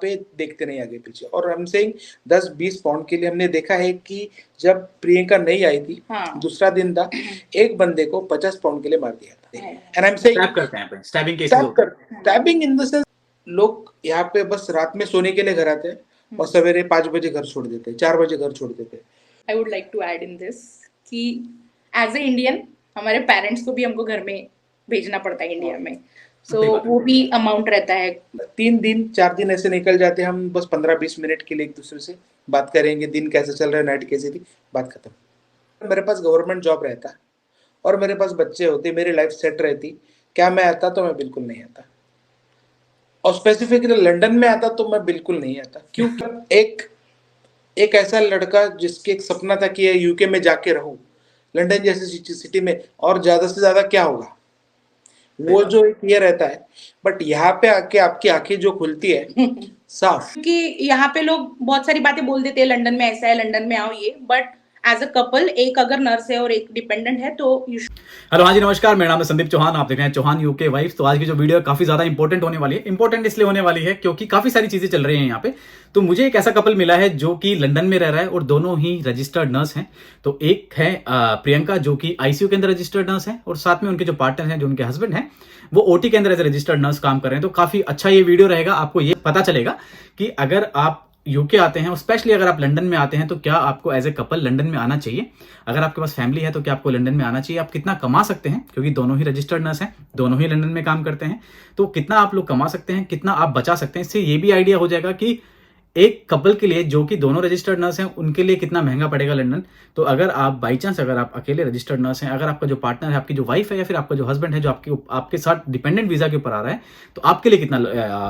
पे देखते नहीं आगे पीछे। और हम सेइंग 10-20 पाउंड के लिए हमने देखा है कि जब प्रियंका नहीं आई थी, दूसरा दिन था, एक बंदे को 50 पाउंड के लिए मार दिया था। And I am saying stab करते हैं, स्टैबिंग केसेस होते हैं। स्टैबिंग इन द सेंस लोग यहाँ पे बस रात में सोने के लिए घर आते हैं और सवेरे 5 बजे घर छोड़ देते हैं, 4 बजे घर छोड़ देते हैं। I would like to add in this कि एज ए इंडियन हमारे पेरेंट्स को भी हमको घर में भेजना पड़ता है इंडिया में, सो वो भी अमाउंट रहता है। 3 दिन 4 दिन ऐसे निकल जाते हैं, हम बस 15-20 मिनट के लिए एक दूसरे से बात करेंगे, दिन कैसे चल रहा है, नाइट कैसी थी, बात खत्म। मेरे पास गवर्नमेंट जॉब रहता और मेरे पास बच्चे होते, मेरी लाइफ सेट रहती, क्या मैं आता? तो मैं बिल्कुल नहीं आता। और स्पेसिफिकली लंदन में आता तो मैं बिल्कुल नहीं आता, क्योंकि एक ऐसा लड़का जिसके एक सपना था कि यूके में जाके रहूं, लंदन जैसी सिटी में, और ज्यादा से ज्यादा क्या होगा, वो जो एक ये रहता है। बट यहाँ पे आके आपकी आंखें जो खुलती है साफ, क्योंकि यहाँ पे लोग बहुत सारी बातें बोल देते हैं, लंदन में ऐसा है, लंदन में आओ ये, बट एज अ कपल एक अगर नर्स है और एक डिपेंडेंट है तो हेलो, हाँ जी, नमस्कार। मेरा नाम है संदीप चौहान, आप देख रहे हैं चौहान यूके वाइफ। तो आज की जो वीडियो है काफी ज्यादा इंपॉर्टेंट होने वाली है। इंपॉर्टेंट इसलिए होने वाली है क्योंकि काफी सारी चीजें चल रही हैं यहाँ पे। तो मुझे एक ऐसा कपल मिला है जो कि लंदन में रह रहा है और दोनों ही रजिस्टर्ड नर्स हैं। तो एक है प्रियंका, जो कि आईसीयू के अंदर रजिस्टर्ड नर्स है, और साथ में उनके जो पार्टनर हैं, जो उनके हस्बैंड हैं, वो ओटी के अंदर एज रजिस्टर्ड नर्स काम कर रहे हैं। तो काफी अच्छा ये वीडियो रहेगा। आपको ये पता चलेगा कि अगर आप यूके आते हैं और स्पेशली अगर आप लंदन में आते हैं तो क्या आपको एज ए कपल लंदन में आना चाहिए। अगर आपके पास फैमिली है तो क्या आपको लंदन में आना चाहिए। आप कितना कमा सकते हैं, क्योंकि दोनों ही रजिस्टर्ड नर्स हैं, दोनों ही लंदन में काम करते हैं। तो कितना आप लोग कमा सकते हैं, कितना आप बचा सकते हैं। इससे ये भी आइडिया हो जाएगा कि एक कपल के लिए जो कि दोनों रजिस्टर्ड नर्स हैं, उनके लिए कितना महंगा पड़ेगा लंदन। तो अगर आप बाई चांस अगर आप अकेले रजिस्टर्ड नर्स हैं, अगर आपका जो पार्टनर है, आपकी जो वाइफ है या फिर आपका जो हस्बैंड है जो आपके साथ डिपेंडेंट वीजा के ऊपर आ रहा है, तो आपके लिए कितना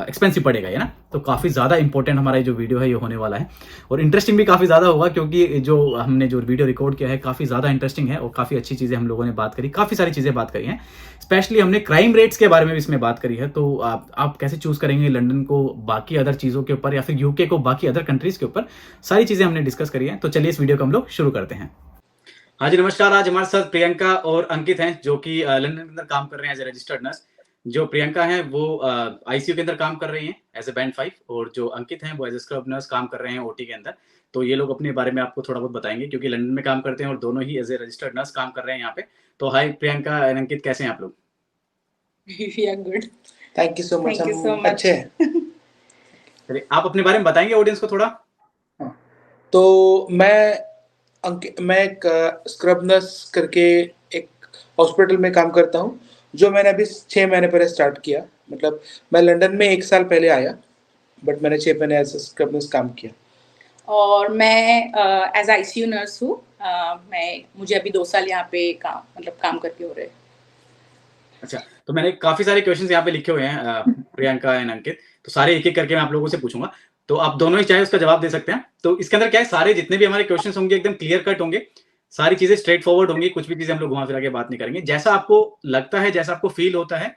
एक्सपेंसिव पड़ेगा ये ना। तो काफी ज्यादा इंपॉर्टेंट हमारा जो वीडियो है ये होने वाला है, और इंटरेस्टिंग भी काफी ज्यादा होगा, क्योंकि जो हमने जो वीडियो रिकॉर्ड किया है काफी ज्यादा इंटरेस्टिंग है और काफी अच्छी चीजें हम लोगों ने बात करी, काफी सारी चीजें बात करी हैं। स्पेशली हमने क्राइम रेट्स के बारे में भी इसमें बात करी है। तो आप कैसे चूज करेंगे लंदन को बाकी अदर चीजों के ऊपर या फिर यूके को बाकी अदर कंट्रीज के ऊपर, सारी चीजें हमने डिस्कस करी है। तो चलिए इस वीडियो को हम लोग शुरू करते हैं। हाँ जी, नमस्कार। आज हमारे साथ प्रियंका और अंकित हैं, जो कि लंदन के अंदर काम कर रहे हैं एज ए रजिस्टर्ड नर्स। जो प्रियंका है वो आईसीयू के अंदर काम कर रही हैं एज ए बैंड 5, और जो अंकित हैं वो एज ए स्क्रब नर्स काम कर रहे हैं ओटी के अंदर। तो ये लोग अपने बारे में आपको थोड़ा बहुत बताएंगे, क्योंकि लंदन में काम करते हैं और दोनों ही एज ए रजिस्टर्ड नर्स काम कर रहे हैं यहाँ पे। तो हाय प्रियंका एंड अंकित, कैसे हैं आप लोग? We are good. Thank you so much. Thank you so much. अच्छे हैं। चलिए आप अपने बारे में बताएंगे ऑडियंस को थोड़ा। तो मैं एक स्क्रब नर्स करके एक हॉस्पिटल में काम करता हूँ, जो मैंने अभी 6 महीने पहले स्टार्ट किया। मतलब मैं लंदन में 1 साल पहले आया, बट मैंने 6 महीने एज स्क्रब नर्स काम किया। और मैं एज आईसीयू नर्स हूँ। मुझे अभी 2 साल यहाँ पे काम करके हो रहे हैं। अच्छा, तो मैंने काफी सारे क्वेश्चंस यहाँ पे लिखे हुए हैं प्रियंका एंड अंकित, तो सारे एक एक करके मैं आप लोगों से पूछूंगा। तो आप दोनों ही चाहे उसका जवाब दे सकते हैं। तो इसके अंदर क्या है, सारे जितने भी हमारे क्वेश्चंस होंगे एकदम क्लियर कट होंगे, सारी चीजें स्ट्रेट फॉरवर्ड होंगी, कुछ भी चीजें हम लोग घुमा फिरा के बात नहीं करेंगे। जैसा आपको लगता है, जैसा आपको फील होता है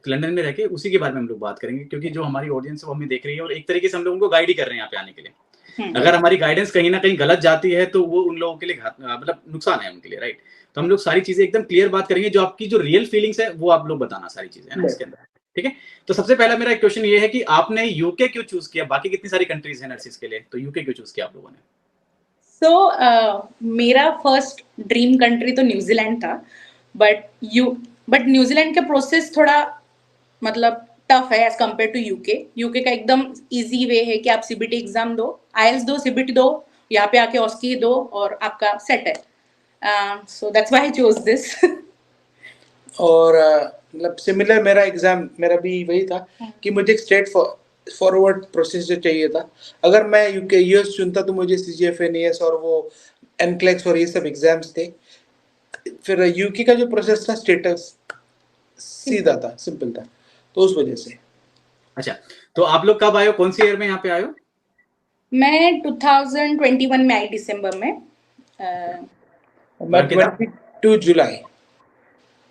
लंदन में रह के, उसी के बारे में हम लोग बात करेंगे, क्योंकि जो हमारी ऑडियंस है वो हमें देख रही है और एक तरीके से हम लोग उनको गाइड ही कर रहे हैं यहाँ पे आने के लिए। अगर हमारी गाइडेंस कहीं ना कहीं गलत जाती है तो वो उन लोगों के लिए मतलब नुकसान है उनके लिए, राइट। तो हम लोग सारी चीजें एकदम क्लियर बात करेंगे, जो आपकी जो रियल फीलिंग्स है वो आप लोग बताना, सारी चीजें है ना इसके अंदर, ठीक है। तो सबसे पहला मेरा एक क्वेश्चन ये है कि आपने यूके क्यों चूज किया? बाकी कितनी सारी कंट्रीज हैं नर्सिस के लिए, तो यूके क्यों चूज किया आप लोगों ने? मेरा फर्स्ट ड्रीम कंट्री तो न्यूजीलैंड था, बट न्यूजीलैंड का प्रोसेस थोड़ा मतलब टफ है as compare to UK. UK का एकदम इजी वे है कि आप सीबीटी एग्जाम दो, आईएल्स दो, सीबीटी दो, यहाँ पे आके ऑस्की दो और आपका सेट है। So that's why I chose this. और मतलब सिमिलर मेरा भी वही था कि मुझे स्ट्रेट फॉरवर्ड प्रोसेस जो चाहिए था। अगर मैं यूके यूएस चुनता तो मुझे सीजीएफएनईएस और वो एनक्लेक्स और ये सब एग्जाम्स थे। फिर यूके का जो प्रोसेस था स्टेटस सीधा था, सिंपल था, तो उस वजह से। अच्छा, तो आप लोग कब आए हो, कौन सी ईयर में यहाँ पे आए हो? मैं 2021 में आई, दिसंबर में। 22 जुलाई।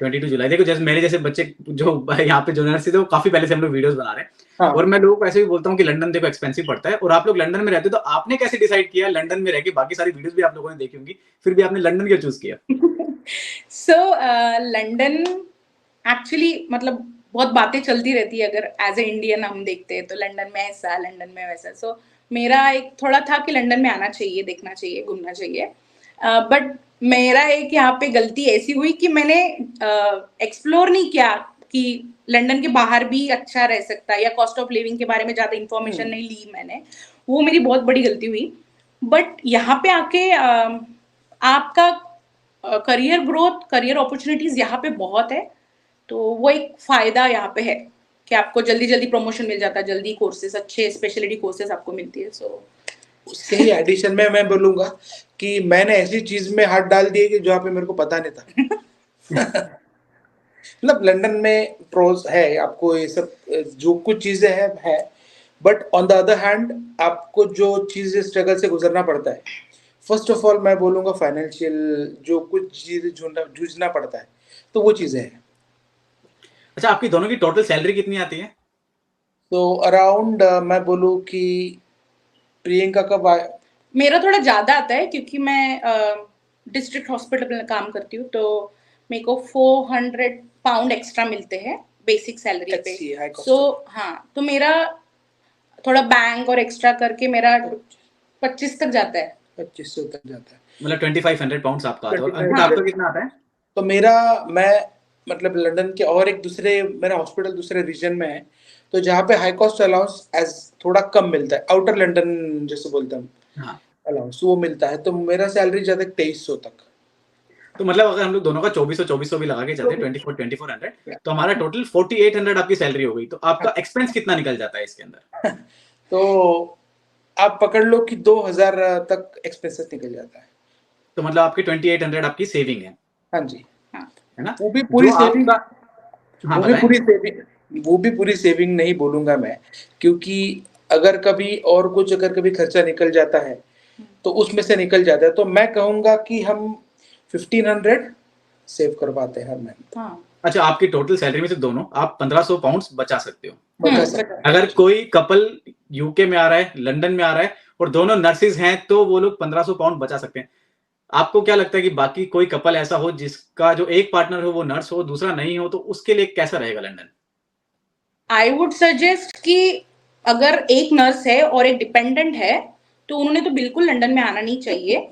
22 जुलाई। देखो, जैसे मेरे जैसे बच्चे जो यहाँ पे जो नर्स थे वो काफी पहले से हम लोग वीडियोस बना रहे हैं। हाँ। और मैं लोगों को ऐसे भी बोलता हूँ कि लंदन देखो एक्सपेंसिव पड़ता है, और आप लोग लंदन में रहते हो, तो आपने कैसे डिसाइड किया लंदन में रह के? बाकी सारी वीडियोस भी आप लोगों ने देखी होंगी, फिर भी आपने लंदन क्यों चूज किया? सो लंदन एक्चुअली मतलब बहुत बातें चलती रहती है, अगर एज ए इंडियन हम देखते हैं तो लंदन में ऐसा, लंदन में वैसा। सो मेरा एक थोड़ा था कि लंदन में आना चाहिए, देखना चाहिए, घूमना चाहिए। बट मेरा एक यहाँ पे गलती ऐसी हुई कि मैंने एक्सप्लोर नहीं किया कि लंदन के बाहर भी अच्छा रह सकता है, या कॉस्ट ऑफ लिविंग के बारे में ज्यादा इंफॉर्मेशन नहीं ली मैंने। वो मेरी बहुत बड़ी गलती हुई। बट यहाँ पे आके आपका करियर ग्रोथ, करियर अपॉर्चुनिटीज यहाँ पे बहुत है। तो वो एक फायदा यहाँ पे है कि आपको जल्दी जल्दी प्रमोशन मिल जाता है, जल्दी कोर्सेज, अच्छे स्पेशलिटी कोर्सेज आपको मिलती है। सो उसके ही एडिशन में मैं बोलूंगा कि मैंने ऐसी चीज में हाथ डाल दिए कि जहाँ पे मेरे को पता नहीं था। मतलब लंदन में प्रोज है, आपको ये सब जो कुछ चीजें हैं है, but on the other hand आपको जो चीजें स्ट्रगल से गुजरना पड़ता है, फर्स्ट ऑफ ऑल मैं बोलूंगा फाइनेंशियल जो कुछ चीजें जूझना पड़ता है, तो वो चीजें हैं। अच्छा, आपकी दोनों की टोटल सैलरी कितनी आती है? तो अराउंड मैं बोलूँ कि प्रियंका का मेरा थोड़ा ज्यादा आता है क्योंकि मैं डिस्ट्रिक्ट हॉस्पिटल में काम करती हूँ, तो मेरे को 400 पाउंड एक्स्ट्रा मिलते हैं बेसिक सैलरी पे। सो हाँ, तो मेरा थोड़ा बैंक और एक्स्ट्रा करके मेरा 25 तक जाता है। 2500 तक जाता है, मतलब 2500 पाउंड आपका आता है। और अंकित, आपका कितना आता है? तो मेरा मैं मतलब लंदन के और एक दूसरे मेरा हॉस्पिटल दूसरे रीजन में है, तो जहाँ पे हाई कॉस्ट अलाउंस एज थोड़ा कम मिलता है, आउटर लंदन जैसे बोलते हैं हाँ, अलाउंस वो मिलता है, तो मेरा सैलरी जाता है 2300 तक। तो मतलब अगर हम लोग दोनों का 2400 भी लगा के चलते हैं, 2400, तो हमारा टोटल 4800 आपकी सैलरी हो गई। तो आपका एक्सपेंस कितना निकल जाता है इसके अंदर? तो आप पकड़ लो कि 2000 तक एक्सपेंसेस निकल जाता है। तो मतलब आपकी 2800 आपकी सेविंग है। हाँ जी, है ना? वो भी पूरी जो सेविंग, आपका, हाँ वो भी बताएं। पूरी सेविंग, वो भी पूरी सेविंग नहीं बोलूंगा मैं, क्योंकि अगर कभी और कुछ अगर कभी खर्चा निकल जाता है तो उसमें से निकल जाता है, तो मैं कहूंगा कि हम 1500 सेव कर पाते हैं हर महीने। हाँ। अच्छा, आपकी टोटल सैलरी में से दोनों आप 1500 पाउंड्स बचा सकते हो। बचा सकते हैं। अगर कोई कपल यूके में आ रहा है, लंदन में आ रहा है और दोनों नर्सेज हैं, तो वो लोग 1500 पाउंड बचा सकते हैं। आपको क्या लगता है कि बाकी कोई कपल ऐसा हो जिसका जो एक पार्टनर हो वो नर्स हो, दूसरा नहीं हो, तो उसके लिए कैसा रहेगा लंदन? आई वुड सजेस्ट कि अगर एक नर्स है और एक डिपेंडेंट है, तो उन्होंने तो बिल्कुल लंदन में आना नहीं चाहिए,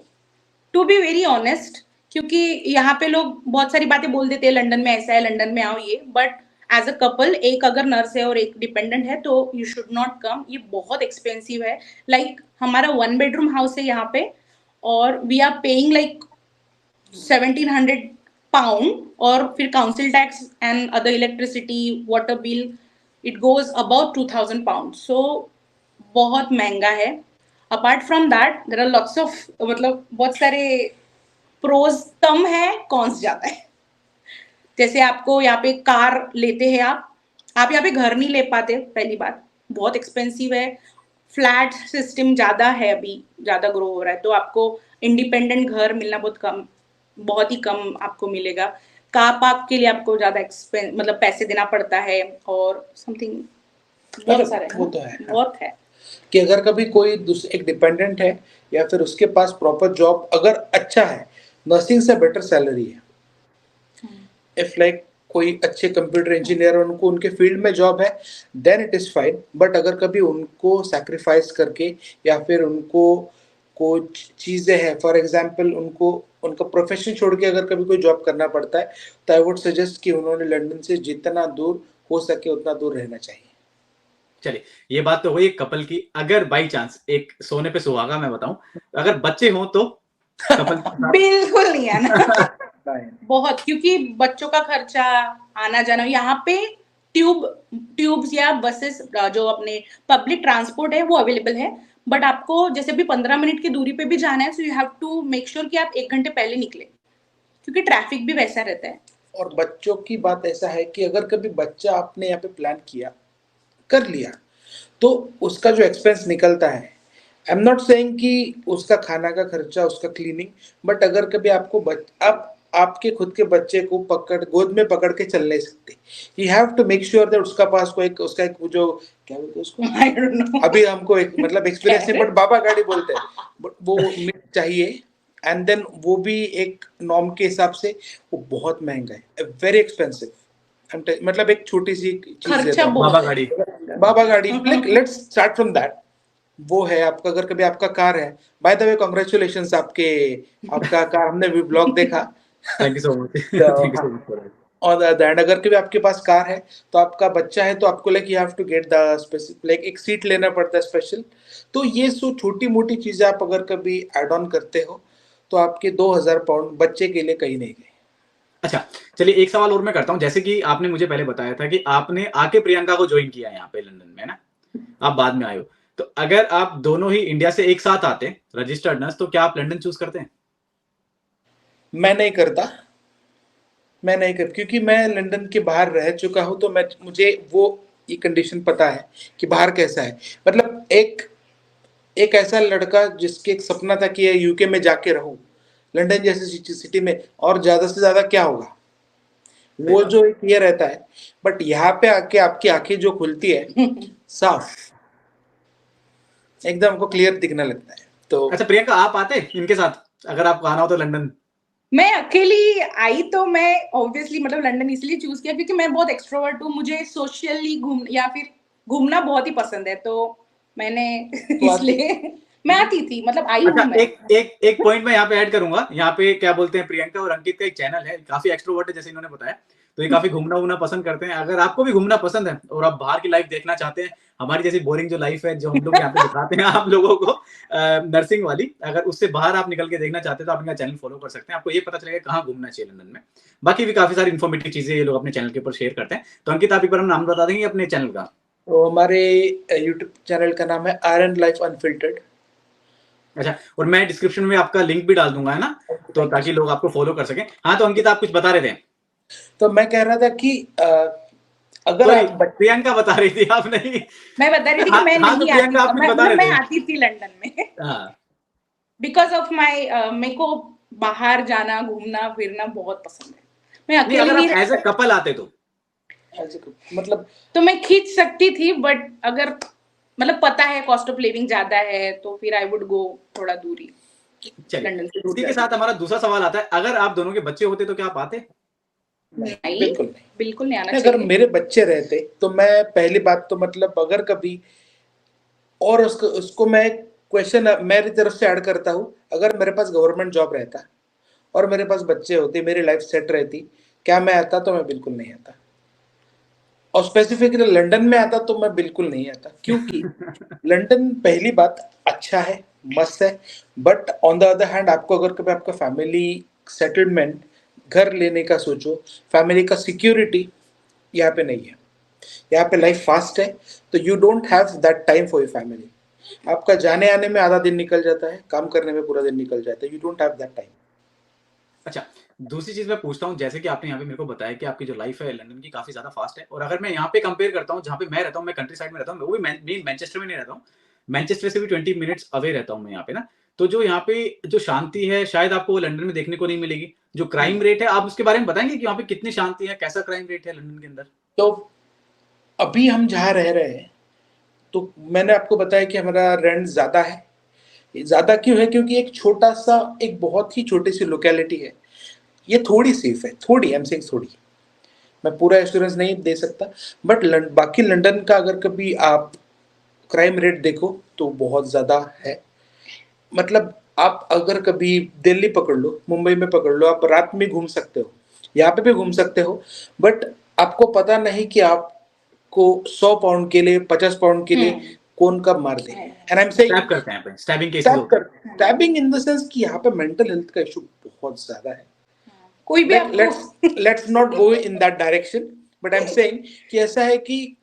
टू बी वेरी ऑनेस्ट। क्योंकि यहाँ पे लोग बहुत सारी बातें बोल देते हैं, लंदन में ऐसा है, लंदन में आओ ये, बट एज अ कपल एक अगर नर्स है और एक डिपेंडेंट है तो यू शुड नॉट कम। ये बहुत एक्सपेंसिव है। लाइक हमारा 1 बेडरूम हाउस है यहाँ पे, और we are paying like 1700 pound, और फिर council tax and other electricity, water bill, it goes about 2000 pound. So बहुत महंगा है। Apart from that there are lots of, मतलब बहुत सारे प्रोज कम है, कॉन्स ज्यादा है। जैसे आपको यहाँ पे कार लेते हैं आप यहाँ पे घर नहीं ले पाते, पहली बात बहुत एक्सपेंसिव है। फ्लैट सिस्टम ज्यादा है, अभी ज्यादा ग्रो हो रहा है, तो आपको इंडिपेंडेंट घर मिलना बहुत ही कम आपको मिलेगा। कार पार्क के लिए आपको ज्यादा एक्सपेंस, मतलब पैसे देना पड़ता है, और समथिंग बहुत सारे वो तो है बहुत है कि अगर कभी कोई एक डिपेंडेंट है या फिर उसके पास प्रॉपर जॉब अगर अच्छा है, नर्सिंग से बेटर सैलरी है। इफ लाइक कोई अच्छे कंप्यूटर इंजीनियर उनको उनके फील्ड में जॉब है, then it is fine. But अगर कभी उनको सैक्रिफाइस करके या फिर उनको कुछ चीजें हैं, फॉर एग्जांपल उनको उनका प्रोफेशन छोड़ के अगर कभी कोई जॉब करना पड़ता है, तो आई वुड सजेस्ट कि उन्होंने लंदन से जितना दूर हो सके उतना दूर रहना चाहिए। चलिए, ये बात तो हुई कपल की। अगर बाई चांस एक सोने पे सुहागा मैं बताऊं, अगर बच्चे हों तो कपल बिल्कुल नहीं है ना। बहुत, क्योंकि बच्चों का खर्चा, आना जाना यहाँ पे, ट्यूब्स या बसेस, जो अपने पब्लिक ट्रांसपोर्ट है वो अवेलेबल है, बट आपको जैसे भी 15 मिनट की दूरी पे भी जाना है, so you have to make sure कि आप 1 घंटे पहले निकले, क्योंकि ट्रैफिक भी वैसा रहता है। और बच्चों की बात ऐसा है कि अगर कभी बच्चा आपने यहाँ पे प्लान किया कर लिया, तो उसका जो एक्सपेंस निकलता है, आई एम नॉट सेइंग कि उसका खाना का खर्चा, उसका क्लीनिंग, बट अगर कभी आपको आप आपके खुद के बच्चे को गोद में पकड़ के चल नहीं सकते, you have to make sure that उसका पास कोई उसका एक जो क्या बोलते हैं उसको, आई डोंट नो, अभी हमको एक मतलब एक्सपीरियंस नहीं, बट बाबा गाड़ी बोलते हैं, बट वो चाहिए। एंड देन वो भी एक नॉर्म के हिसाब से वो बहुत महंगा है, वेरी एक्सपेंसिव। मतलब एक छोटी सी चीज खर्चा देता हूँ, बहुत बाबा है। गाड़ी। बाबा गाड़ी, like let's start from that. वो है आपका, अगर कभी आपका कार है, बाय द वे कांग्रेचुलेशंस, आपका कार हमने भी ब्लॉग देखा। Thank you so much. तो थैंक यू हाँ, सो मच फॉर दैट। और दैट अगर कभी आपके पास कार है, तो आपका बच्चा है, तो आपको like you have to get the specific, like एक सीट लेना पड़ता है स्पेशल। तो ये सो छोटी मोटी चीजें आप अगर कभी ऐड ऑन करते हो, तो आपके 2000 पाउंड बच्चे के लिए कहीं नहीं गए। अच्छा, चलिए एक सवाल और मैं करता हूँ। जैसे कि आपने मुझे पहले बताया था कि आपने आके प्रियंका को ज्वाइन किया यहाँ पे लंदन में, है ना? आप बाद में आए हो। तो अगर आप दोनों ही इंडिया से एक साथ आते रजिस्टर्ड नर्स, तो क्या आप लंदन चूज करते हैं? मैं नहीं करता, मैं नहीं कर, क्योंकि मैं लंदन के बाहर रह चुका हूँ, तो मुझे वो ये कंडीशन पता है कि बाहर कैसा है। मतलब एक एक ऐसा लड़का जिसके एक सपना था कि यूके में जाके रहूं, लंदन जैसी सिटी में, और ज्यादा से ज्यादा क्या होगा, सही वो बात। जो एक ये रहता है। बट यहाँ पे आके आपकी आंखें जो खुलती है, साफ, एकदम हमको क्लियर दिखने लगता है। तो अच्छा प्रियंका, आप आते इनके साथ अगर आपको आना हो तो लंदन? मैं अकेली आई तो मैं ऑब्वियसली मतलब लंदन इसलिए चूज किया क्योंकि मैं बहुत एक्सट्रोवर्ट हूँ, मुझे सोशली या फिर घूमना बहुत ही पसंद है, तो मैंने तो आती इसलिए मैं आती थी, मतलब आई अच्छा, हूँ मैं। एक पॉइंट मैं यहाँ पे ऐड करूंगा। यहाँ पे क्या बोलते हैं, प्रियंका और अंकित का एक चैनल है, काफी एक्सट्रोवर्ट है जैसे इन्होंने बताया। तो ये काफी घूमना वूमना पसंद करते हैं। अगर आपको भी घूमना पसंद है और आप बाहर की लाइफ देखना चाहते हैं, हमारी जैसी बोरिंग जो लाइफ है जो हम लोग यहाँ पे दिखाते हैं आप लोगों को, नर्सिंग वाली, अगर उससे बाहर आप निकल के देखना चाहते हैं तो आप इनका चैनल फॉलो कर सकते हैं। आपको ये पता चलेगा कहाँ घूमना चाहिए लंदन में। बाकी भी काफी सारी इन्फॉर्मेटिव चीजें ये लोग अपने चैनल के ऊपर शेयर करते हैं। तो अंकित, आप एक बार नाम बता देंगे अपने चैनल का? तो हमारे यूट्यूब चैनल का नाम है आयरन लाइफ अनफिल्टर्ड। अच्छा, और मैं डिस्क्रिप्शन में आपका लिंक भी डाल दूंगा, है ना? तो थैंक ताकि यू। लोग आपको फॉलो कर सकें। हाँ, तो अंकित आप कुछ बता रहे थे? तो मैं कह रहा था कि अगर सॉरी, आप प्रियंका बता रही थी, आप नहीं। मैं बता रही थी कि हाँ, मैं हाँ, तो नहीं आती, प्रियंका आप कुछ मैं बता मतलब रहे मैं थे। आती थी लंदन में हाँ, बिकॉज ऑफ माई, मेरे को बाहर जाना घूमना फिरना बहुत पसंद है, मैं नहीं, अकेली अगर नहीं आप रह एज अ सकती। कपल आते तो? मतलब तो मैं खींच सकती थी, बट अगर मतलब पता है कॉस्ट ऑफ लिविंग ज्यादा है तो फिर आई वुड गो थोड़ा दूरी, चलिए, लंदन से दूर इसी के जाती। साथ हमारा दूसरा सवाल आता है, अगर आप दोनों के बच्चे होते तो क्या आप आते? नहीं, बिल्कुल नहीं। बिल्कुल नहीं आना अगर चाहिए। मेरे बच्चे रहते, तो मैं पहली बात तो मतलब अगर कभी, और उसको उसको मैं क्वेश्चन मेरी तरफ से ऐड करता हूँ, अगर मेरे पास गवर्नमेंट जॉब रहता और मेरे पास बच्चे होते, मेरी लाइफ सेट रहती, क्या मैं आता? तो मैं बिल्कुल नहीं आता। और स्पेसिफिकली लंदन में आता तो मैं बिल्कुल नहीं आता, क्योंकि लंदन पहली बात अच्छा है, मस्त है। But on the other hand, आपको अगर कभी आपका फैमिली सेटलमेंट, घर लेने का सोचो, फैमिली का सिक्योरिटी यहाँ पे नहीं है। यहाँ पे लाइफ फास्ट है, तो you don't have that time for your family. आपका जाने आने में आधा दिन निकल जाता है, काम करने में पूरा दिन निकल जाता है, you don't have that time. अच्छा, दूसरी चीज मैं पूछता हूँ, जैसे कि आपने यहाँ पे मेरे को बताया कि आपकी जो लाइफ है लंदन की काफी ज्यादा फास्ट है, और अगर मैं यहाँ पे कंपेयर करता हूँ जहाँ पे मैं रहता हूँ, मैं कंट्री साइड में रहता हूँ, वो भी मैनचेस्टर में नहीं रहता हूँ, मैनचेस्टर से भी 20 मिनट्स अवे रहता हूँ मैं यहाँ पे ना। तो जो यहाँ पे जो शांति है, शायद आपको वो लंदन में देखने को नहीं मिलेगी। जो क्राइम रेट है, आप उसके बारे में बताएंगे कि यहाँ पे कितनी शांति है, कैसा क्राइम रेट है लंदन के अंदर? तो अभी हम जहाँ रह रहे हैं, तो मैंने आपको बताया कि हमारा रेंट ज़्यादा है। ज़्यादा क्यों है? क्योंकि एक छोटा सा, एक बहुत ही छोटी सी लोकेलिटी है। ये थोड़ी सेफ है, थोड़ी, आई एम सेइंग थोड़ी, मैं पूरा एश्योरेंस नहीं दे सकता। बट बाकी लंदन का अगर कभी आप क्राइम रेट देखो तो बहुत ज़्यादा है। मतलब आप अगर कभी दिल्ली पकड़ लो, मुंबई में पकड़ लो, आप रात में घूम सकते हो, यहाँ पे भी घूम सकते हो, बट आपको पता नहीं कि आपको 100 पाउंड के लिए, 50 पाउंड के लिए कौन कब मार दे। And I am saying stop करते हैं यहाँ पे, स्टैबिंग केसेस होते हैं। स्टैबिंग इन द सेंस कि यहाँ पे मेंटल हेल्थ का इशू बहुत ज्यादा है। कोई भी Like, आपको let's not go in that direction, but I'm saying कि ऐसा है कि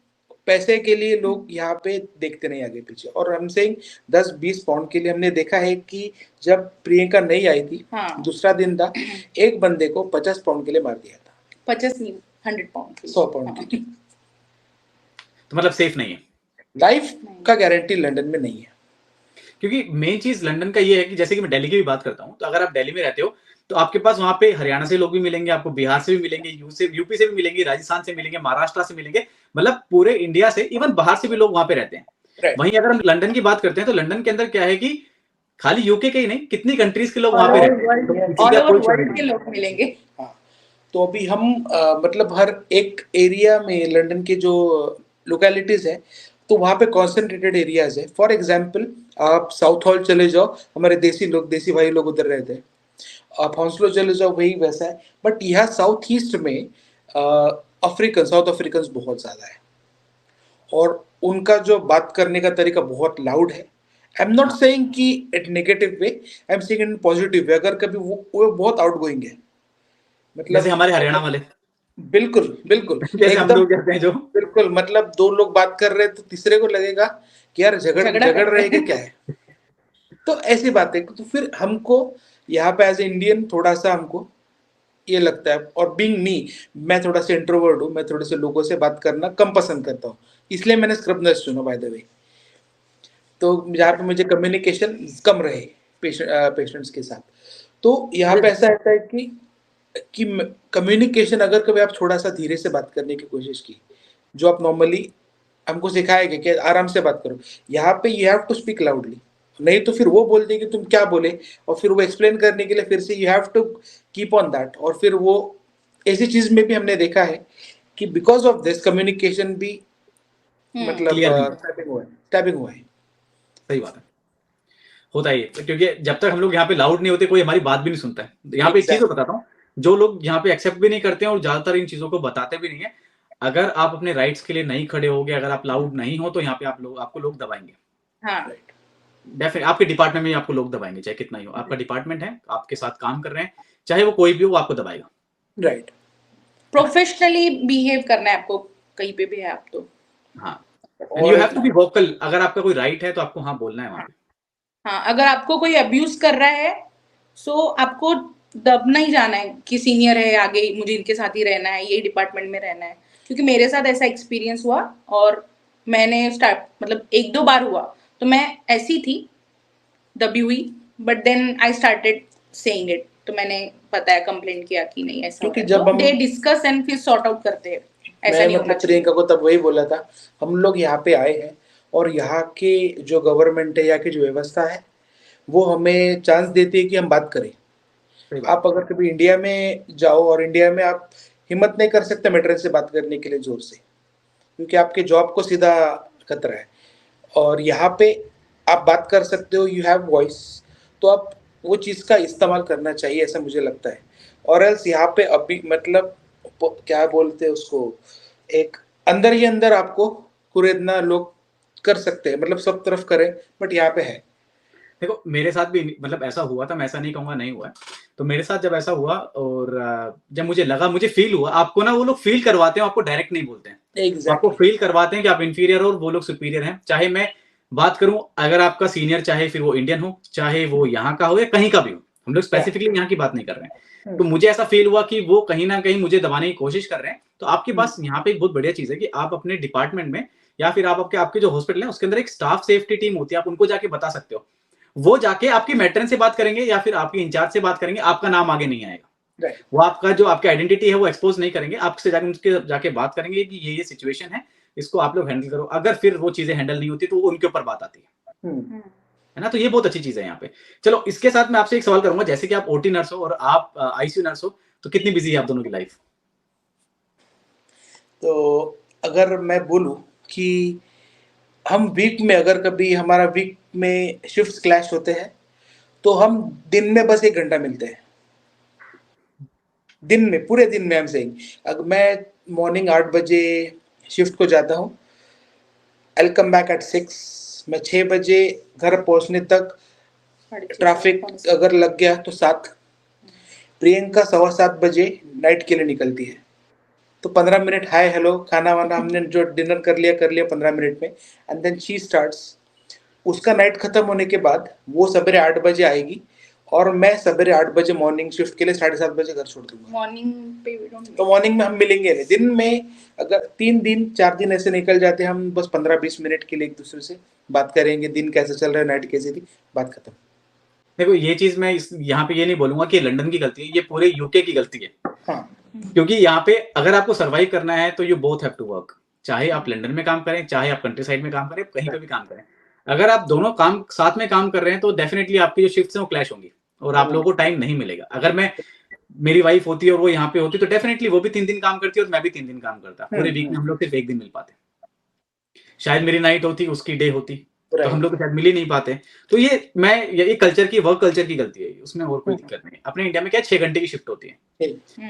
पैसे के लिए लोग यहाँ पे देखते नहीं आगे पीछे। और I'm saying 10-20 पाउंड के लिए हमने देखा है कि जब प्रियंका नहीं आई थी, हाँ। दूसरा दिन था, एक बंदे को 50 पाउंड के लिए मार दिया था। 50 नहीं, 100 पाउंड, 100 पाउंड के लिए। तो मतलब सेफ नहीं है? लाइफ का गारंटी लंदन में नहीं है। क्योंकि मेन चीज लंदन का ये है कि जैसे कि मैं दिल्ली की भी बात करता हूँ, तो अगर आप दिल्ली में रहते हो तो आपके पास वहां पे हरियाणा से लोग भी मिलेंगे, आपको बिहार से भी मिलेंगे, यूपी से भी मिलेंगे, राजस्थान से मिलेंगे, महाराष्ट्र से मिलेंगे, मतलब पूरे इंडिया से, इवन बाहर से भी लोग वहां पे रहते हैं। Right. वहीं अगर हम लंदन की बात करते हैं तो लंदन के अंदर क्या है कि खाली यूके के ही नहीं, कितनी कंट्रीज के लोग वहां पे रहते हैं, तो किसी ऑल का ओवर कोई वर्ल्ड शोर के नहीं। लोग मिलेंगे। हाँ, तो अभी हम मतलब हर एक एरिया में लंदन के जो लोकेलिटीज है, तो वहाँ पे कॉन्सेंट्रेटेड एरियाज है। फॉर एग्जाम्पल, आप साउथ हॉल चले जाओ, हमारे देसी भाई लोग उधर रहते हैं। आप हॉन्सलो चले जाओ, वही वैसा है। बट यहाँ साउथ ईस्ट में साउथ अफ्रीकन बहुत ज़्यादा है, और उनका जो बात करने का तरीका बहुत लाउड है। आई एम नॉट हाँ, सेइंग कि it negative way, I am saying in positive way. अगर कभी वो बहुत आउट गोइंग है, जैसे मतलब हमारे हरियाणा वाले। बिल्कुल बिल्कुल जैसे हम एकदम लोग कहते हैं जो। बिल्कुल। मतलब दो लोग बात कर रहे हैं तो तीसरे को लगेगा कि यार झगड़ा झगड़ कर रहे रहे हैं कि क्या हैं। है। तो ऐसी बात है। तो फिर हमको यहाँ पे एज ए इंडियन थोड़ा सा हमको ये लगता है, और बीइंग मी, मैं थोड़ा सा इंट्रोवर्ट हूँ, मैं थोड़े से लोगों से बात करना कम पसंद करता हूँ। इसलिए मैंने स्क्रबनेस चुना, बाय द वे। तो जहाँ पे मुझे कम्युनिकेशन कम रहे पेशेंट्स के साथ, तो यहाँ पे ऐसा रहता है कि कम्युनिकेशन अगर कभी आप थोड़ा सा धीरे से बात करने की कोशिश की, जो आप नॉर्मली हमको सिखाया गया कि आराम से बात करो, यहाँ पे you have to speak loudly. नहीं तो फिर वो बोलते कि तुम क्या बोले, और फिर वो एक्सप्लेन करने के लिए फिर से you have to keep on that. और फिर वो ऐसी चीज में भी हमने देखा है कि बिकॉज ऑफ दिस कम्युनिकेशन भी मतलब क्लियर नहीं है। टैपिंग हुआ है। सही बात है। होता ही है, क्योंकि जब तक हम लोग यहाँ पे लाउड नहीं होते कोई हमारी बात भी नहीं सुनता है। यहाँ पे एक चीज एग्जैक्ट। बताता हूँ, जो लोग यहाँ पे एक्सेप्ट भी नहीं करते हैं और ज्यादातर इन चीजों को बताते भी नहीं है, अगर आप अपने राइट्स के लिए नहीं खड़े होगे, अगर आप लाउड नहीं हो, तो यहाँ पे आपको लोग दबाएंगे। हाँ, राइट डेफिनेट आपके डिपार्टमेंट में आपको लोग दबाएंगे, चाहे कितना ही हो। आपका डिपार्टमेंट है, आपके साथ काम कर रहे हैं, चाहे वो कोई भी हो, वो आपको दबाएगा। राइट। है ना? प्रोफेशनली बिहेव करना है आपको, कहीं पे भी है आप तो। हाँ। एंड यू और हैव टू बी वोकल। अगर आपका कोई राइट है तो आपको हाँ बोलना है वहां पे। हाँ, अगर आपको कोई अब्यूज कर रहा है, सो आपको दबना ही जाना है कि सीनियर है आगे, मुझे इनके साथ ही रहना है, यही डिपार्टमेंट में रहना है। क्योंकि मेरे साथ ऐसा एक्सपीरियंस हुआ, और मैंने स्टार्ट मतलब एक दो बार हुआ, तो मैं ऐसी थी, दबी हुई, but then I started saying it. तो मैंने बताया, कंप्लेंट किया कि नहीं ऐसा हो क्योंकि रहा है, जब तो हम दे डिस्कस एंड फिर सॉर्ट आउट करते हैं। ऐसा मैं नहीं होना मतलब चाहिए। प्रियंका को तब वही बोला था, हम लोग यहाँ पे आए हैं, और यहाँ के जो गवर्नमेंट है, यहाँ की जो व्यवस्था है, वो हमें चांस देती है कि हम बात करें। सही बात आप अगर कभी इंडिया में जाओ, और इंडिया में आप हिम्मत नहीं कर सकते मेट्रेन से बात करने के लिए जोर से, क्योंकि आपके जॉब को सीधा खतरा है। और यहाँ पे आप बात कर सकते हो, यू हैव वॉइस, तो आप वो चीज़ का इस्तेमाल करना चाहिए, ऐसा मुझे लगता है। और एल्स यहाँ पे अभी मतलब क्या बोलते हैं उसको, एक अंदर ही अंदर आपको कुरेदना लोग कर सकते हैं, मतलब सब तरफ करें, बट यहाँ पे है। देखो मेरे साथ भी मतलब ऐसा हुआ था, मैं ऐसा नहीं कहूंगा नहीं हुआ है। तो मेरे साथ जब ऐसा हुआ, और जब मुझे लगा, मुझे फील हुआ, आपको ना वो लोग फील करवाते हैं, आपको डायरेक्ट नहीं बोलते हैं। वो आपको एग्जैक्टली। फील करवाते हैं कि आप इंफीरियर हो और वो लोग सुपीरियर हैं। चाहे मैं बात करूं, अगर आपका सीनियर, चाहे फिर वो इंडियन हो, चाहे वो यहाँ का हो या कहीं का भी हो, हम लोग या स्पेसिफिकली यहाँ की बात नहीं कर रहे हैं। तो मुझे ऐसा फील हुआ कि वो कहीं ना कहीं मुझे दबाने की कोशिश कर रहे हैं। तो आपके पास यहाँ पे एक बहुत बढ़िया चीज है कि आप अपने डिपार्टमेंट में, या फिर आप आपके आपके जो हॉस्पिटल है उसके अंदर एक स्टाफ सेफ्टी टीम होती है, आप उनको जाके बता सकते हो। वो जाके आपकी मेट्रन से बात करेंगे या फिर आपके इंचार्ज से बात करेंगे, आपका नाम आगे नहीं आएगा। राइट। वो आपका जो आपकी आइडेंटिटी है वो एक्सपोज नहीं करेंगे, आपसे जाके उनके जाके बात करेंगे कि ये सिचुएशन है, इसको आप लोग हैंडल करो। अगर फिर वो चीजें हैंडल नहीं होती तो वो उनके ऊपर बात आती है ना। तो ये बहुत अच्छी चीज है यहाँ पे। चलो इसके साथ मैं आपसे एक सवाल करूंगा, जैसे कि आप ओटी नर्स हो और आप आईसीयू नर्स हो, तो कितनी बिजी है आप दोनों की लाइफ? तो अगर मैं बोलूँ कि हम वीक में, अगर कभी हमारा वीक में शिफ्ट्स क्लैश होते हैं, तो हम दिन में बस 1 घंटा मिलते हैं। दिन में, पूरे दिन में हम सेइंग, अगर मैं मॉर्निंग 8 बजे शिफ्ट को जाता हूँ, आई कम बैक एट 6। मैं 6 बजे घर पहुँचने तक ट्रैफिक अगर लग गया तो 7। प्रियंका 7:15 बजे नाइट के लिए निकलती है, तो 15 मिनट हाय हेलो खाना वाना हमने जो डिनर कर लिया 15 मिनट में, एंड देन शी स्टार्ट्स। उसका नाइट खत्म होने के बाद वो सवेरे 8 बजे आएगी, और मैं सवेरे 8 बजे मॉर्निंग शिफ्ट के लिए 7:30 बजे घर छोड़ दूंगा। मॉर्निंग पे वी डोंट तो मॉर्निंग में हम मिलेंगे नहीं। दिन में अगर 3 दिन 4 दिन ऐसे निकल जाते हैं, हम बस 15-20 मिनट के लिए एक दूसरे से बात करेंगे, दिन कैसे चल रहा है, नाइट कैसी थी, बात खत्म। देखो ये चीज मैं यहाँ पे ये नहीं बोलूंगा कि लंदन की गलती है, ये पूरे यूके की गलती है। हाँ क्योंकि यहाँ पे अगर आपको सर्वाइव करना है तो you both have to work. चाहे आप लंदन में काम करें, चाहे आप कंट्री साइड में काम करें, कहीं पे भी काम करें, अगर आप दोनों काम साथ में काम कर रहे हैं तो डेफिनेटली आपकी जो शिफ्ट्स हैं वो क्लैश होंगी और आप लोगों को टाइम नहीं मिलेगा। अगर मैं मेरी वाइफ होती है और वो यहाँ पे होती तो डेफिनेटली वो भी 3 दिन काम करती और मैं भी 3 दिन काम करता, पूरे वीक में हम लोग सिर्फ 1 दिन मिल पाते। शायद मेरी नाइट होती, उसकी डे होती, तो हम राइट। लोग शायद मिल ही नहीं पाते। तो ये कल्चर की, वर्क कल्चर की गलती है, उसमें और कोई दिक्कत नहीं है। अपने इंडिया में क्या है, 6 घंटे की शिफ्ट होती है,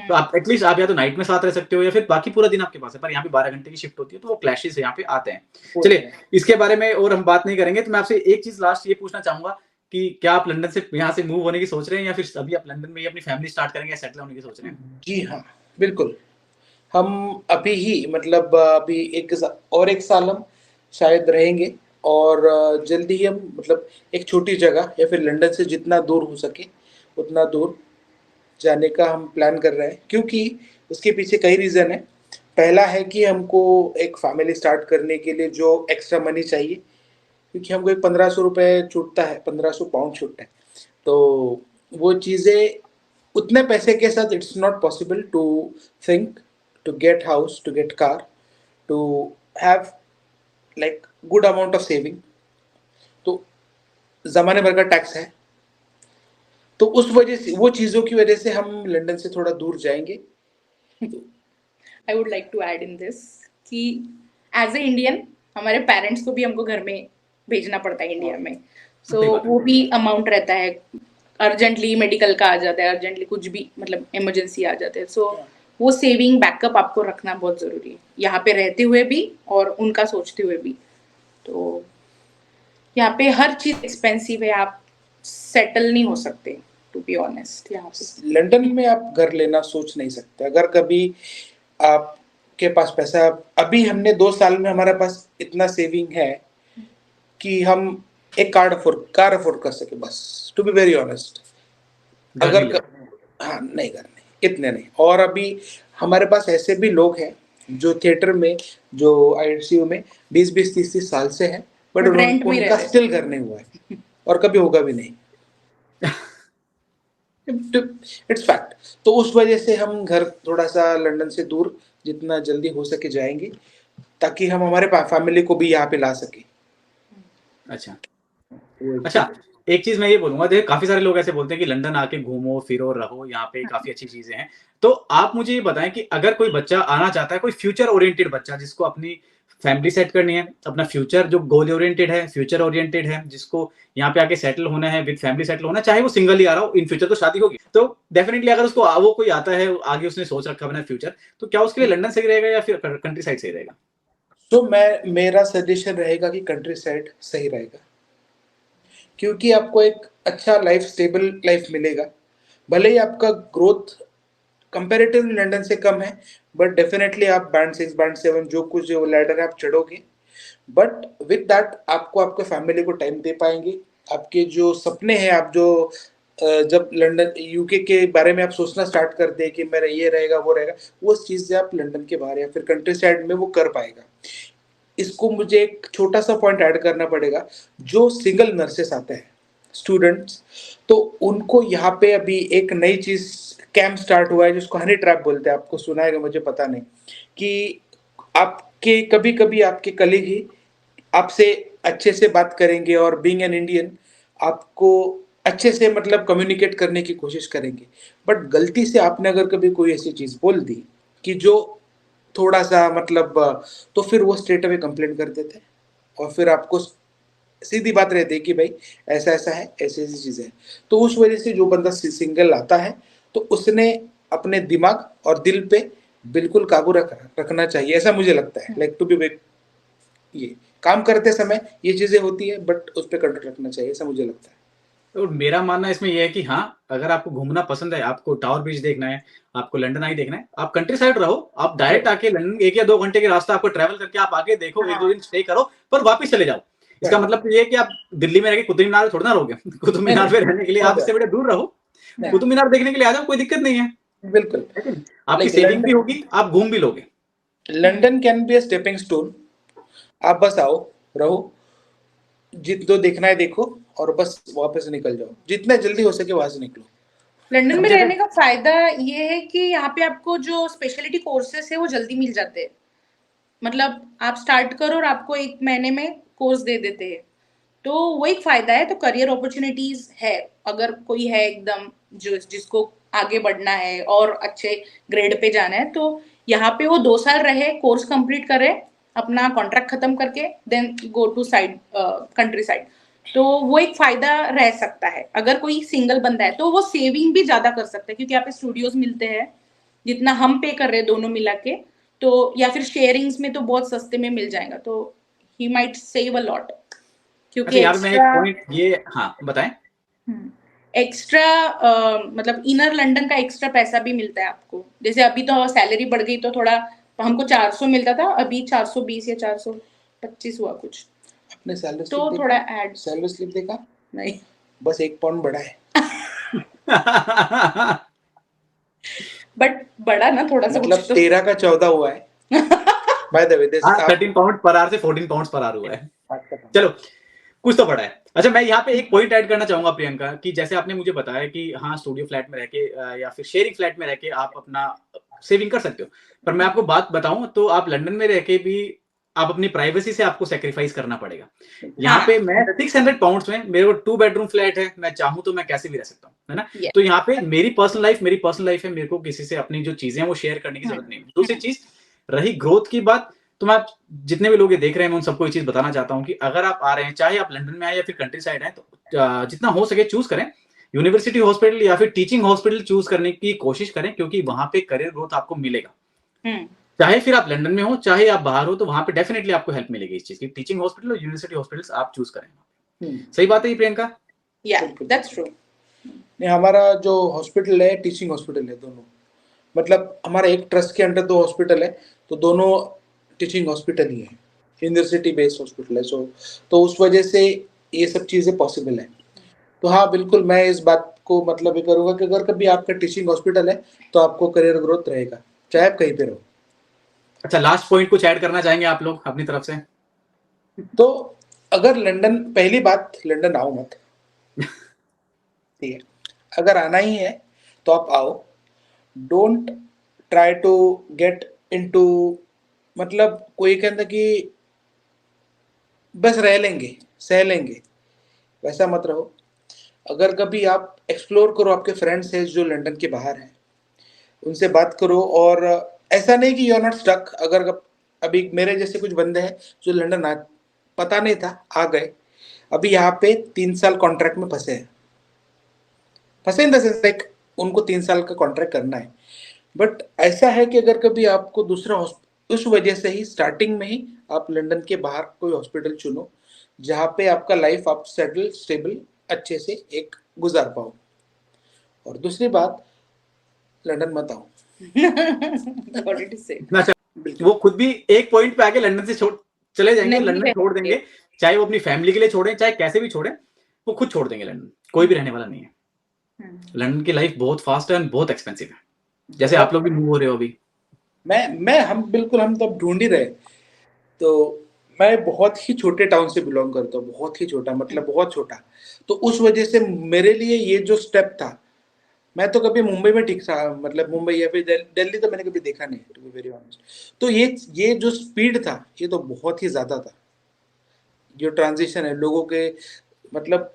तो आप एटलीस्ट आप या तो नाइट में साथ रह सकते हो या फिर बाकी पूरा दिन आपके पास है, पर यहाँ पे 12 घंटे की शिफ्ट होती है, तो वो क्लैशेस यहाँ पे आते हैं। चलिए, इसके बारे में और हम बात नहीं करेंगे, तो मैं आपसे एक चीज लास्ट ये पूछना चाहूंगा कि क्या आप लंदन से यहाँ से मूव होने की सोच रहे हैं, या फिर अभी आप लंदन में ही अपनी फैमिली स्टार्ट करेंगे या सेटल होने की सोच रहे हैं? जी हाँ, बिल्कुल। हम अभी ही मतलब अभी और एक साल हम शायद रहेंगे, और जल्दी ही हम मतलब एक छोटी जगह या फिर लंदन से जितना दूर हो सके उतना दूर जाने का हम प्लान कर रहे हैं, क्योंकि उसके पीछे कई रीज़न है। पहला है कि हमको एक फैमिली स्टार्ट करने के लिए जो एक्स्ट्रा मनी चाहिए, क्योंकि हमको एक 1500 रुपये छूटता है, 1500 पाउंड छूटता है। तो वो चीज़ें उतने पैसे के साथ it's not possible to think to get house, to get car, to have like good amount of saving. तो ज़माने भर का टैक्स है, तो उस वजह से, वो चीज़ों की वजह से हम लंदन से थोड़ा दूर जाएंगे। I would like to add in this कि एज ए इंडियन हमारे पेरेंट्स को भी हमको घर में भेजना पड़ता है इंडिया में, सो वो भी अमाउंट रहता है, अर्जेंटली मेडिकल का आ जाता है, अर्जेंटली कुछ भी मतलब इमरजेंसी आ जाते हैं, सो वो सेविंग बैकअप आपको रखना बहुत ज़रूरी है, यहाँ पे रहते हुए भी और उनका सोचते हुए भी। तो यहाँ पे हर चीज़ एक्सपेंसिव है, आप सेटल नहीं हो सकते टू बी ऑनेस्ट। यहाँ पे लंदन में आप घर लेना सोच नहीं सकते। अगर कभी आपके पास पैसा, अभी हमने 2 साल में हमारे पास इतना सेविंग है कि हम एक कार अफोर्ड कर सके, बस टू बी वेरी ऑनेस्ट। अगर हाँ, नहीं करने इतने नहीं। और अभी हमारे पास ऐसे भी लोग हैं जो थिएटर में, जो आईसीयू में 20-20, 30-30 साल से हैं, बट उनका स्टिल घर नहीं हुआ है और कभी होगा भी नहीं। It's fact. तो उस वजह से हम घर थोड़ा सा लंदन से दूर जितना जल्दी हो सके जाएंगे, ताकि हम हमारे फैमिली को भी यहाँ पे ला सके। अच्छा, एक चीज मैं ये बोलूंगा, देखिए काफी सारे लोग ऐसे बोलते हैं कि लंदन आके घूमो फिरो रहो, यहाँ पे काफी अच्छी चीजें हैं। तो आप मुझे ये बताएं कि अगर कोई बच्चा आना चाहता है, कोई फ्यूचर ओरिएंटेड बच्चा जिसको अपनी फैमिली सेट करनी है, अपना फ्यूचर जो गोल ओरिएंटेड है, फ्यूचर ओरिएंटेड है, जिसको यहाँ पे आके सेटल होना है, विद फैमिली सेटल होना है, चाहे वो सिंगल ही आ रहा हो, इन फ्यूचर तो शादी होगी, तो डेफिनेटली अगर उसको वो कोई आता है, आगे उसने सोच रखा अपना फ्यूचर, तो क्या उसके लिए लंदन सही रहेगा या फिर कंट्री साइड सही रहेगा? तो मेरा सजेशन रहेगा कि कंट्री साइड सही रहेगा, क्योंकि आपको एक अच्छा लाइफ, स्टेबल लाइफ मिलेगा। भले ही आपका ग्रोथ कंपैरेटिवली लंदन से कम है, बट डेफिनेटली आप बैंड 6, बैंड 7 जो कुछ जो लैडर है आप चढ़ोगे, बट विद दैट आपको आपके फैमिली को टाइम दे पाएंगे। आपके जो सपने हैं, आप जो जब लंदन यूके के बारे में आप सोचना स्टार्ट कर दे कि मेरा ये रहेगा वो रहेगा, वो चीज़ से आप लंदन के बाहर या फिर कंट्री साइड में वो कर पाएगा। इसको मुझे एक छोटा सा पॉइंट ऐड करना पड़ेगा, जो सिंगल नर्सेस आते हैं स्टूडेंट्स, तो उनको यहाँ पे अभी एक नई चीज़ कैंप स्टार्ट हुआ है जिसको हनी ट्रैप बोलते हैं। आपको सुना है, मुझे पता नहीं, कि आपके कभी कभी आपके कलीग ही आपसे अच्छे से बात करेंगे और बीइंग एन इंडियन आपको अच्छे से मतलब कम्युनिकेट करने की कोशिश करेंगे, बट गलती से आपने अगर कभी कोई ऐसी चीज़ बोल दी कि जो थोड़ा सा मतलब, तो फिर वो स्ट्रेट अवे कंप्लेंट कर देते हैं, और फिर आपको सीधी बात रहती है कि भाई ऐसा ऐसा है, ऐसी ऐसी चीज़ें हैं। तो उस वजह से जो बंदा सिंगल आता है, तो उसने अपने दिमाग और दिल पे बिल्कुल काबू रखना चाहिए, ऐसा मुझे लगता है। लाइक टू बी, ये काम करते समय ये चीज़ें होती है, बट उस पर कंट्रोल रखना चाहिए, ऐसा मुझे लगता है। तो मेरा मानना इसमें यह है कि हाँ, अगर आपको घूमना पसंद है, आपको टावर ब्रिज देखना है, आपको लंदन आई देखना है, आप कंट्री साइड रहो, आप डायरेक्ट आके लंदन 1 या 2 घंटे के रास्ता आपको ट्रैवल करके आप आके देखो, 1-2 दिन स्टे करो, पर वापस चले जाओ। इसका मतलब ये है कि आप दिल्ली में रह के कुतुब मीनार थोड़ा ना रहोगे। कुतुब मीनार पे रहने के लिए आप इससे बड़े दूर रहो, कुतुब मीनार देखने के लिए आ जाओ, कोई दिक्कत नहीं है। बिल्कुल, आपकी सेविंग भी होगी, आप घूम भी लोगे। London can be a stepping stone. आप बस आओ, रहो, जितना देखना है देखो, और बस वापस निकल जाओ, जितना जल्दी हो सके वहां से निकलो। लंदन में रहने का फायदा ये है कि यहाँ पे आपको जो स्पेशलिटी कोर्सेस है वो जल्दी मिल जाते हैं। मतलब आप स्टार्ट करो और आपको 1 महीने में कोर्स दे देते हैं, तो वो एक फायदा है। तो करियर अपॉर्चुनिटीज है, अगर कोई है एकदम जो जिसको आगे बढ़ना है और अच्छे ग्रेड पे जाना है, तो यहाँ पे वो 2 साल रहे, कोर्स कंप्लीट करे, अपना कॉन्ट्रैक्ट खत्म करके then go to side countryside. तो वो एक फायदा रह सकता है। अगर कोई सिंगल बंदा है तो वो सेविंग भी ज्यादा कर सकता है, क्योंकि यहाँ पे स्टूडियोज मिलते हैं जितना हम पे कर रहे हैं दोनों मिला के, तो या फिर शेयरिंग्स में तो बहुत सस्ते में मिल जाएगा, तो he might save a lot. क्योंकि यार मैं एक पॉइंट ये, हाँ बताएं। एक्स्ट्रा मतलब इनर लंदन का एक्स्ट्रा पैसा भी मिलता है आपको। जैसे अभी तो सैलरी बढ़ गई तो थोड़ा, हमको 400 मिलता था, अभी 420 या 425 हुआ कुछ। अपने सैलरी तो स्लिप थोड़ा ऐड, सैलरी स्लिप देखा? नहीं, बस 1 पाउंड बढ़ा है। बट बड़ा ना थोड़ा सा, मतलब कुछ तो 13 का 14 हुआ है। By the way this 13 pound per hour से 14 पाउंड पर आवर हुआ है। चलो कुछ तो पड़ा है। अच्छा, मैं यहाँ पे एक पॉइंट ऐड करना चाहूंगा प्रियंका, कि जैसे आपने मुझे बताया कि हाँ स्टूडियो फ्लैट में रह के या फिर शेयरिंग फ्लैट में रह के आप अपना सेविंग कर सकते हो, पर मैं आपको बात बताऊं तो आप लंदन में रह के भी आप अपनी प्राइवेसी से आपको सेक्रीफाइस करना पड़ेगा। यहाँ पे मैं 600 पाउंड्स में मेरे को 2 बेडरूम फ्लैट है, मैं चाहूं तो मैं कैसे भी रह सकता हूँ, है ना। तो यहाँ पे मेरी पर्सनल लाइफ है, मेरे को किसी से अपनी जो चीजें हैं वो शेयर करने की जरूरत नहीं है। दूसरी चीज रही ग्रोथ की बात, तो मैं जितने भी लोग ये देख रहे हैं मैं उन सबको ये चीज बताना चाहता हूँ कि अगर आप आ रहे हैं, चाहे आप लंदन में आए या फिर कंट्री साइड आए, तो जितना हो सके चूज करें यूनिवर्सिटी हॉस्पिटल या फिर टीचिंग हॉस्पिटल चूज करने की कोशिश करें, क्योंकि वहां पे करियर ग्रोथ आपको मिलेगा। चाहे फिर आप लंदन में हो चाहे आप बाहर हो, तो वहां पे डेफिनेटली आपको हेल्प मिलेगी इस चीज की। टीचिंग हॉस्पिटल और यूनिवर्सिटी हॉस्पिटल्स आप चूज करें। सही बात है ये प्रियंका? या दैट्स ट्रू। नहीं, हमारा जो हॉस्पिटल है टीचिंग हॉस्पिटल है दोनों, मतलब हमारा एक ट्रस्ट के अंडर 2 हॉस्पिटल है, तो दोनों टीचिंग हॉस्पिटल ही है, यूनिवर्सिटी बेस्ड हॉस्पिटल है। सो तो उस वजह से ये सब चीज़ें पॉसिबल है। तो हाँ बिल्कुल, मैं इस बात को मतलब ये करूँगा कि अगर कभी आपका टीचिंग हॉस्पिटल है तो आपको करियर ग्रोथ रहेगा, चाहे आप कहीं पे रहो। अच्छा, लास्ट पॉइंट कुछ ऐड करना चाहेंगे आप लोग अपनी तरफ से? तो अगर लंदन, पहली बात लंदन आओ मत, ठीक है, अगर आना ही है तो आप आओ। Don't try to get into, मतलब कोई कहता कि बस रह लेंगे सह लेंगे, वैसा मत रहो। अगर कभी आप एक्सप्लोर करो, आपके फ्रेंड्स हैं जो लंदन के बाहर हैं, उनसे बात करो। और ऐसा नहीं कि यू आर नॉट स्टक। अगर अभी मेरे जैसे कुछ बंदे हैं जो लंदन पता नहीं था, आ गए, अभी यहाँ पे 3 साल कॉन्ट्रैक्ट में फंसे इन द सेंस लाइक उनको 3 साल का कॉन्ट्रैक्ट करना है। बट ऐसा है कि अगर कभी आपको दूसरा, उस वजह से ही स्टार्टिंग में ही आप लंदन के बाहर कोई हॉस्पिटल चुनो जहाँ पे आपका लाइफ आप सेटल स्टेबल अच्छे से एक गुजार पाओ। और दूसरी बात, लंदन मत आओ। वो खुद भी एक पॉइंट पे आके लंदन से चले जाएंगे, लंदन छोड़ देंगे, चाहे वो अपनी फैमिली के लिए छोड़ें चाहे कैसे भी छोड़ें, वो खुद छोड़ देंगे लंदन। कोई भी रहने वाला नहीं है। लंदन की लाइफ बहुत फास्ट है और बहुत एक्सपेंसिव है, जैसे आप लोग भी मूव हो रहे हो अभी। हम बिल्कुल, हम तो ढूंढ ही रहे। तो मैं बहुत ही छोटे टाउन से बिलोंग करता हूँ, बहुत ही छोटा, मतलब बहुत छोटा। तो उस वजह से मेरे लिए ये जो स्टेप था, मैं तो कभी मुंबई में ठीक था, मतलब मुंबई या फिर दिल्ली तो मैंने कभी देखा नहीं, टू बी वेरी ऑनेस्ट। तो ये जो स्पीड था ये तो बहुत ही ज़्यादा था। जो ट्रांजिशन है लोगों के, मतलब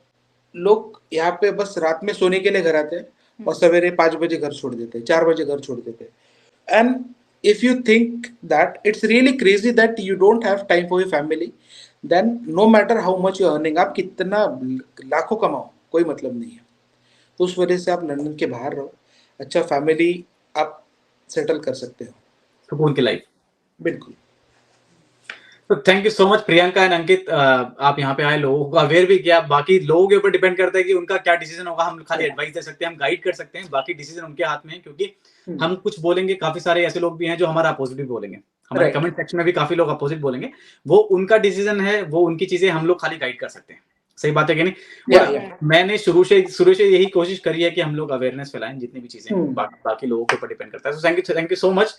लोग यहाँ पे बस रात में सोने के लिए घर आते हैं और सवेरे 5 बजे घर छोड़ देते हैं, 4 बजे घर छोड़ देते हैं। And if you think that it's really crazy that you don't have time for your family, then no matter how much you're earning, आप कितना लाखों कमाओ कोई मतलब नहीं है। तो उस वजह से आप लंदन के बाहर रहो, अच्छा फैमिली आप सेटल कर सकते हो, सुकून की लाइफ। बिल्कुल। तो thank you so much Priyanka and Ankit, आप यहाँ पे आए, लोगों को अवेयर भी किया। बाकी लोगों के ऊपर डिपेंड करता है कि उनका क्या डिसीजन होगा, हम खाली एडवाइस दे सकते हैं, हम गाइड कर सकते हैं, बाकी डिसीजन उनके हाथ में है। क्योंकि हम कुछ बोलेंगे, काफी सारे ऐसे लोग भी हैं जो हमारा अपोजिट भी बोलेंगे, हमारे कमेंट सेक्शन में भी काफी लोग अपोजिट बोलेंगे, वो उनका डिसीजन है, वो उनकी चीजें हम लोग खाली गाइड कर सकते हैं। सही बात है कि नहीं? मैंने शुरू से यही कोशिश करी है कि हम लोग अवेयरनेस फैलाएं, जितनी भी चीजें बाकी लोगों के ऊपर डिपेंड करता है। So thank you so much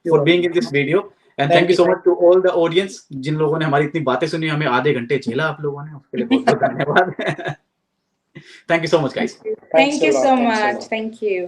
for being in this video and thank you so much to all the audience, जिन लोगों ने हमारी इतनी बातें सुनी, हमें आधे घंटे झेला आप लोगों ने, उसके लिए बहुत धन्यवाद। Thank you so much guys. Thank you so much, thank you.